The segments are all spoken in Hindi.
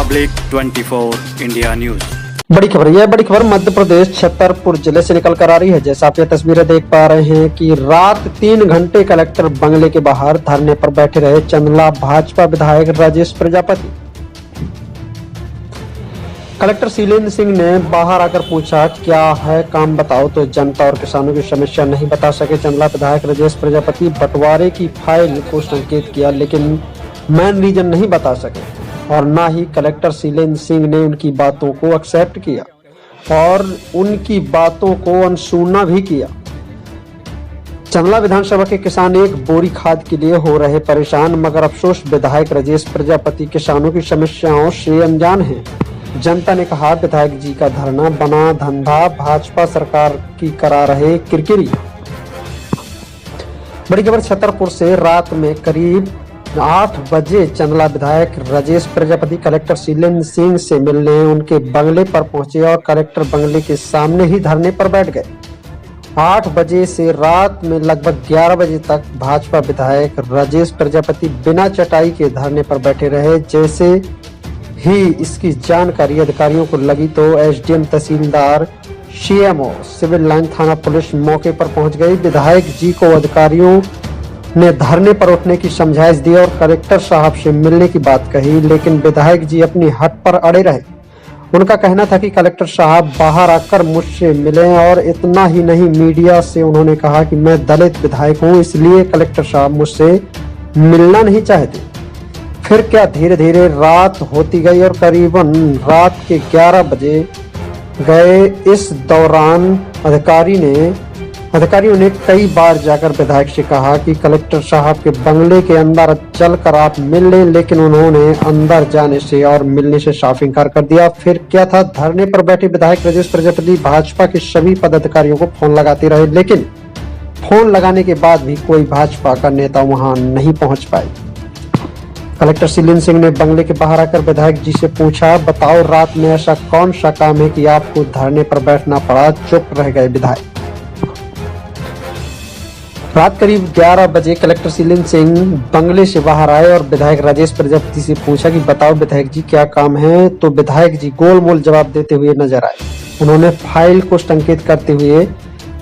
Public 24 India news. बड़ी खबर यह बड़ी खबर मध्य प्रदेश छतरपुर जिले से निकल कर आ रही है। जैसा आप ये तस्वीरें देख पा रहे हैं कि रात 3 घंटे कलेक्टर बंगले के बाहर धरने पर बैठे रहे चंदला भाजपा विधायक राजेश प्रजापति। कलेक्टर शीलेंद्र सिंह ने बाहर आकर पूछा क्या है काम बताओ, तो जनता और किसानों की समस्या नहीं बता सके। चंदला विधायक राजेश प्रजापति बंटवारे की फाइल को संकेत किया लेकिन मेन रीजन नहीं बता सके और ना ही कलेक्टर शीलेंद्र सिंह ने उनकी बातों को एक्सेप्ट किया और उनकी बातों को अनसुना भी किया। चंदला विधानसभा के किसान एक बोरी खाद के लिए हो रहे परेशान, मगर अफसोस विधायक राजेश प्रजापति किसानों की समस्याओं से अनजान हैं। जनता ने कहा विधायक जी का धरना बना धंधा भाजपा सरकार की करा रहे किरकिरी। बड़ी खबर छतरपुर से रात में करीब 8 बजे चंदला विधायक राजेश प्रजापति कलेक्टर शीलेंद्र सिंह से मिलने उनके बंगले पर पहुंचे और कलेक्टर बंगले के सामने ही धरने पर बैठ गए। 8 बजे से रात में लगभग 11 बजे तक भाजपा विधायक राजेश प्रजापति बिना चटाई के धरने पर बैठे रहे। जैसे ही इसकी जानकारी अधिकारियों को लगी तो एसडीएम तहसीलदार सीएमओ सिविल लाइन थाना पुलिस मौके पर पहुंच गई। विधायक जी को अधिकारियों ने धरने पर उठने की समझाइश दी और कलेक्टर साहब से मिलने की बात कही, लेकिन विधायक जी अपनी हट पर अड़े रहे। उनका कहना था कि कलेक्टर साहब बाहर आकर मुझसे मिलें और इतना ही नहीं, मीडिया से उन्होंने कहा कि मैं दलित विधायक हूं इसलिए कलेक्टर साहब मुझसे मिलना नहीं चाहते। फिर क्या धीरे धीरे रात होती गई और करीबन रात के 11 बजे गए। इस दौरान अधिकारियों ने कई बार जाकर विधायक से कहा कि कलेक्टर साहब के बंगले के अंदर चलकर आप मिल लें, लेकिन उन्होंने अंदर जाने से और मिलने से साफ इंकार कर दिया। फिर क्या था, धरने पर बैठे विधायक राजेश प्रजापति भाजपा के सभी पदाधिकारियों को फोन लगाते रहे, लेकिन फोन लगाने के बाद भी कोई भाजपा का नेता वहां नहीं पहुंच पाए। कलेक्टर शीलेंद्र सिंह ने बंगले के बाहर आकर विधायक जी से पूछा बताओ रात में ऐसा कौन सा काम है कि आपको धरने पर बैठना पड़ा। चुप रह गए विधायक। रात करीब 11 बजे कलेक्टर शीलेंद्र सिंह बंगले से बाहर आए और विधायक राजेश प्रजापति से पूछा कि बताओ विधायक जी क्या काम है, तो विधायक जी गोलमोल जवाब देते हुए नजर आए। उन्होंने फाइल को संकेत करते हुए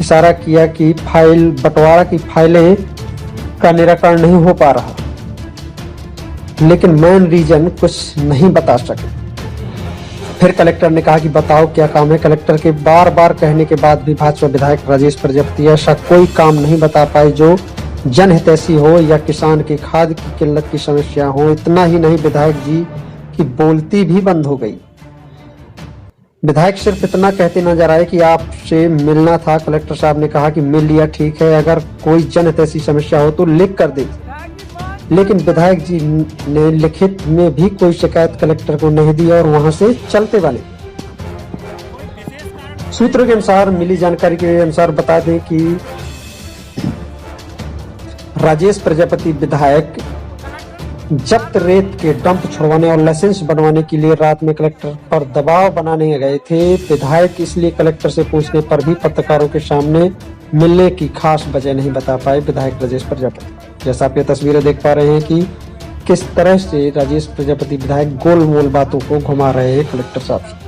इशारा किया कि फाइल बंटवारा की फाइलें का निराकरण नहीं हो पा रहा, लेकिन मेन रीजन कुछ नहीं बता सके। फिर कलेक्टर ने कहा कि बताओ क्या काम है। कलेक्टर के बार बार कहने के बाद भी भाजपा विधायक राजेश प्रजापति ऐसा कोई काम नहीं बता पाए जो जनहितैषी हो या किसान की खाद की किल्लत की समस्या हो। इतना ही नहीं, विधायक जी की बोलती भी बंद हो गई। विधायक सिर्फ इतना कहते नजर आए कि आपसे मिलना था। कलेक्टर साहब ने कहा कि मिल लिया, ठीक है, अगर कोई जनहितैषी समस्या हो तो लिख कर दे, लेकिन विधायक जी ने लिखित में भी कोई शिकायत कलेक्टर को नहीं दी और वहां से चलते वाले। सूत्रों के अनुसार मिली जानकारी के अनुसार बता दें कि राजेश प्रजापति विधायक जब्त रेत के डंप छुड़वाने और लाइसेंस बनवाने के लिए रात में कलेक्टर पर दबाव बनाने गए थे। विधायक इसलिए कलेक्टर से पूछने पर भी पत्रकारों के सामने मिलने की खास वजह नहीं बता पाए विधायक राजेश प्रजापति। जैसा आप ये तस्वीरें देख पा रहे हैं कि किस तरह से राजेश प्रजापति विधायक गोलमोल बातों को घुमा रहे हैं कलेक्टर साहब।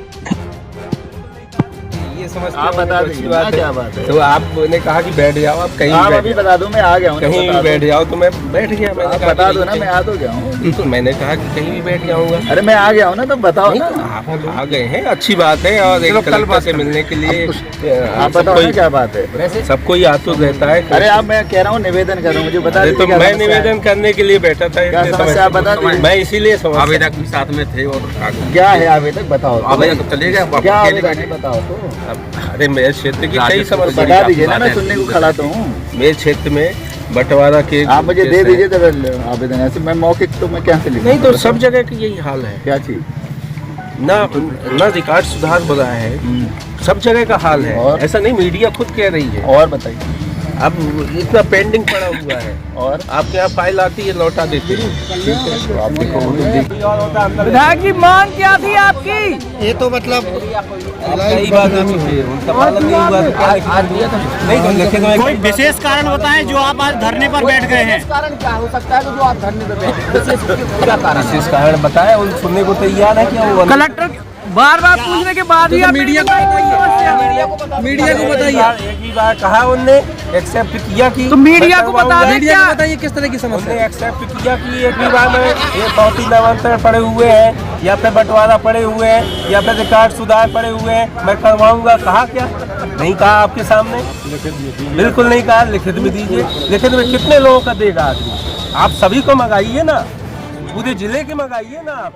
आप बता दीजिए क्या बात है। तो आपने कहा कि बैठ जाओ, आप कहीं आप अभी बता दो, मैं आ गया हूँ। कहीं भी बैठ जाओ, तो मैं बैठ गया। मैंने कहा बता दो ना, मैं आ तो गया हूँ। तो मैंने कहा कि कहीं भी बैठ जाऊंगा। अरे मैं आ गया हूँ ना, तो बताओ ना। आप आ गए हैं, अच्छी बात है। और एक कलेक्टर से मिलने के लिए आप बताओ ना क्या बात है। सबको याद तो रहता है। अरे आप, मैं कह रहा हूँ निवेदन कर रहा हूँ, मुझे बता तो मैं निवेदन करने के लिए बैठा था। आप बता दीजिए। मैं इसीलिए आवेदक भी साथ में थे और क्या है आवेदक बताओ। आवेदक चले गए, क्या आवेदक है बताओ तो। अरे मेरे क्षेत्र की कई समस्या बता दीजिए ना, मैं सुनने को खड़ा तो हूँ। मेरे क्षेत्र में बंटवारा के आप मुझे दे दीजिए तो आवेदन। ऐसे मैं मौके तो मैं क्या से लिखूं? नहीं, तो सब जगह की यही हाल है। क्या चीज? ना रिकॉर्ड सुधार हो रहा है, सब जगह का हाल है। ऐसा नहीं, मीडिया खुद कह रही है। और बताइए। अब इतना पेंडिंग पड़ा हुआ है और आपके यहाँ फाइल आती है लौटा देते हैं। तो आप देखो वो तो देख विधायक जी मांग क्या थी आपकी? ये तो मतलब कई बार हो चुकी है, उनका पालन नहीं हुआ तो क्या लिखित नहीं तो लिखित में कोई विशेष कारण बताएं जो आप आज धरने पर बैठ गए हैं। कारण क्या हो सकता है जो आप धरने पे बैठे? विशेष कारण बताया उन सुनने को तैयार है क्या वो कलेक्टर बार बार पूछने के बाद ही मीडिया को बताइए। एक ही बार कहा उनने एक्सेप्ट किया कि तो मीडिया को बता दें क्या? बताइए किस तरह की समस्या उन्होंने एक्सेप्ट किया कि एक भी बार में ये 34 नामांतरण पड़े हुए हैं या फिर बंटवारा पड़े हुए हैं या फिर रिकॉर्ड सुधार पड़े हुए हैं, मैं करवाऊंगा। कहा क्या? नहीं कहा आपके सामने, बिल्कुल नहीं कहा। लिखित में दीजिए। लिखित में कितने लोगों का देगा आदमी? आप सभी को मंगाइए ना, पूरे जिले के मंगाइए ना आप।